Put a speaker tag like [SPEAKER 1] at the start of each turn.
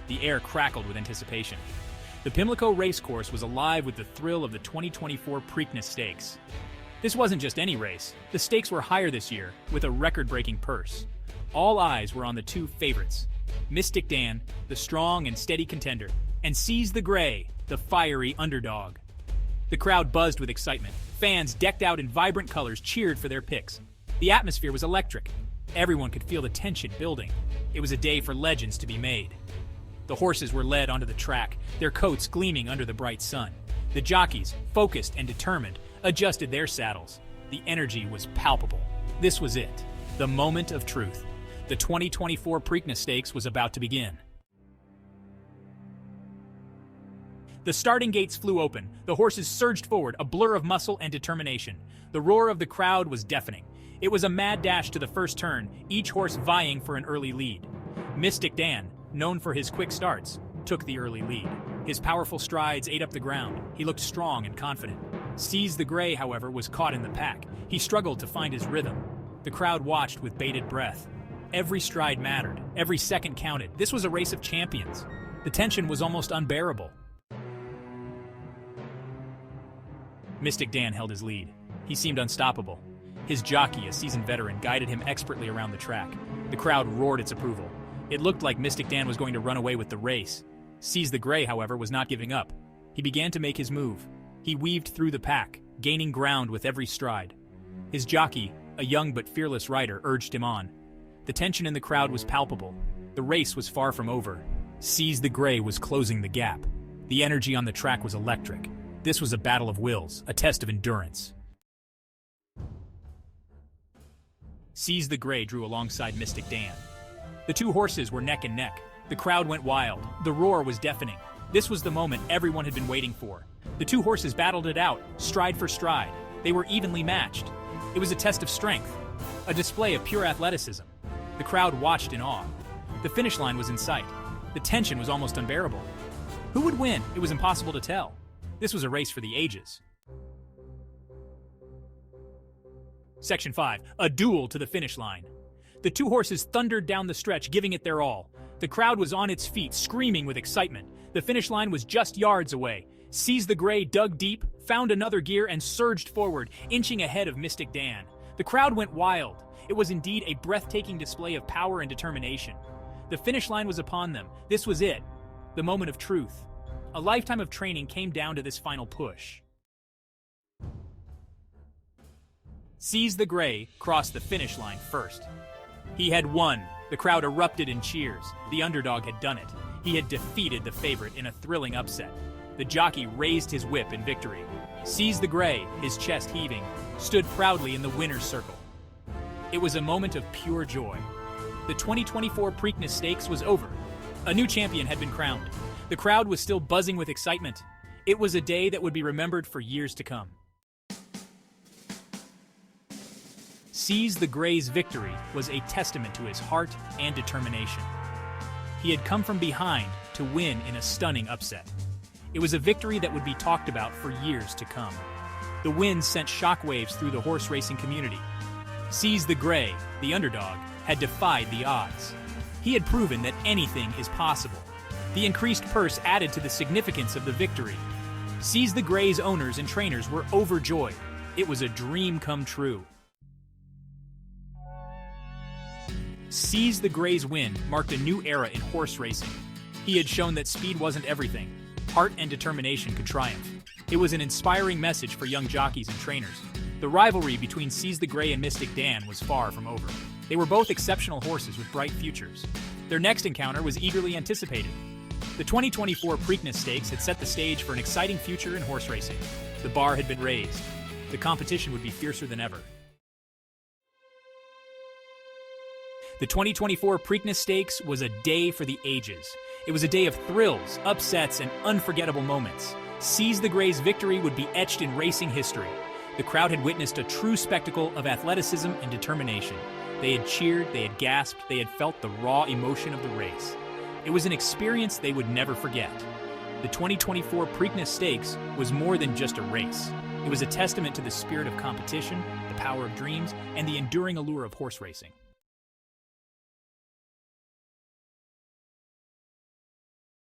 [SPEAKER 1] The air crackled with anticipation. The Pimlico racecourse was alive with the thrill of the 2024 Preakness Stakes. This wasn't just any race. The stakes were higher this year, with a record-breaking purse. All eyes were on the two favorites, Mystic Dan, the strong and steady contender, and Seize the Grey, the fiery underdog. The crowd buzzed with excitement. Fans, decked out in vibrant colors, cheered for their picks. The atmosphere was electric. Everyone could feel the tension building. It was a day for legends to be made. The horses were led onto the track, their coats gleaming under the bright sun. The jockeys, focused and determined, adjusted their saddles. The energy was palpable. This was it, the moment of truth. The 2024 Preakness Stakes was about to begin. The starting gates flew open. The horses surged forward, a blur of muscle and determination. The roar of the crowd was deafening. It was a mad dash to the first turn, each horse vying for an early lead. Mystic Dan, known for his quick starts, took the early lead. His powerful strides ate up the ground. He looked strong and confident. Seize the Grey, however, was caught in the pack. He struggled to find his rhythm. The crowd watched with bated breath. Every stride mattered. Every second counted. This was a race of champions. The tension was almost unbearable. Mystic Dan held his lead. He seemed unstoppable. His jockey, a seasoned veteran, guided him expertly around the track. The crowd roared its approval. It looked like Mystic Dan was going to run away with the race. Seize the Grey, however, was not giving up. He began to make his move. He weaved through the pack, gaining ground with every stride. His jockey, a young but fearless rider, urged him on. The tension in the crowd was palpable. The race was far from over. Seize the Grey was closing the gap. The energy on the track was electric. This was a battle of wills, a test of endurance. Seize the Grey drew alongside Mystic Dan. The two horses were neck and neck. The crowd went wild. The roar was deafening. This was the moment everyone had been waiting for. The two horses battled it out, stride for stride. They were evenly matched. It was a test of strength, a display of pure athleticism. The crowd watched in awe. The finish line was in sight. The tension was almost unbearable. Who would win? It was impossible to tell. This was a race for the ages. Section 5. A duel to the finish line. The two horses thundered down the stretch, giving it their all. The crowd was on its feet, screaming with excitement. The finish line was just yards away. Seize the Grey dug deep, found another gear, and surged forward, inching ahead of Mystic Dan. The crowd went wild. It was indeed a breathtaking display of power and determination. The finish line was upon them. This was it, the moment of truth. A lifetime of training came down to this final push. Seize the Grey crossed the finish line first. He had won. The crowd erupted in cheers. The underdog had done it. He had defeated the favorite in a thrilling upset. The jockey raised his whip in victory. Seize the Grey, his chest heaving, stood proudly in the winner's circle. It was a moment of pure joy. The 2024 Preakness Stakes was over. A new champion had been crowned. The crowd was still buzzing with excitement. It was a day that would be remembered for years to come. Seize the Grey's victory was a testament to his heart and determination. He had come from behind to win in a stunning upset. It was a victory that would be talked about for years to come. The win sent shockwaves through the horse racing community. Seize the Grey, the underdog, had defied the odds. He had proven that anything is possible. The increased purse added to the significance of the victory. Seize the Grey's owners and trainers were overjoyed. It was a dream come true. Seize the Grey's win marked a new era in horse racing. He had shown that speed wasn't everything. Heart and determination could triumph. It was an inspiring message for young jockeys and trainers. The rivalry between Seize the Grey and Mystic Dan was far from over. They were both exceptional horses with bright futures. Their next encounter was eagerly anticipated. The 2024 Preakness Stakes had set the stage for an exciting future in horse racing. The bar had been raised. The competition would be fiercer than ever. The 2024 Preakness Stakes was a day for the ages. It was a day of thrills, upsets, and unforgettable moments. Seize the Grey's victory would be etched in racing history. The crowd had witnessed a true spectacle of athleticism and determination. They had cheered, they had gasped, they had felt the raw emotion of the race. It was an experience they would never forget. The 2024 Preakness Stakes was more than just a race. It was a testament to the spirit of competition, the power of dreams, and the enduring allure of horse racing.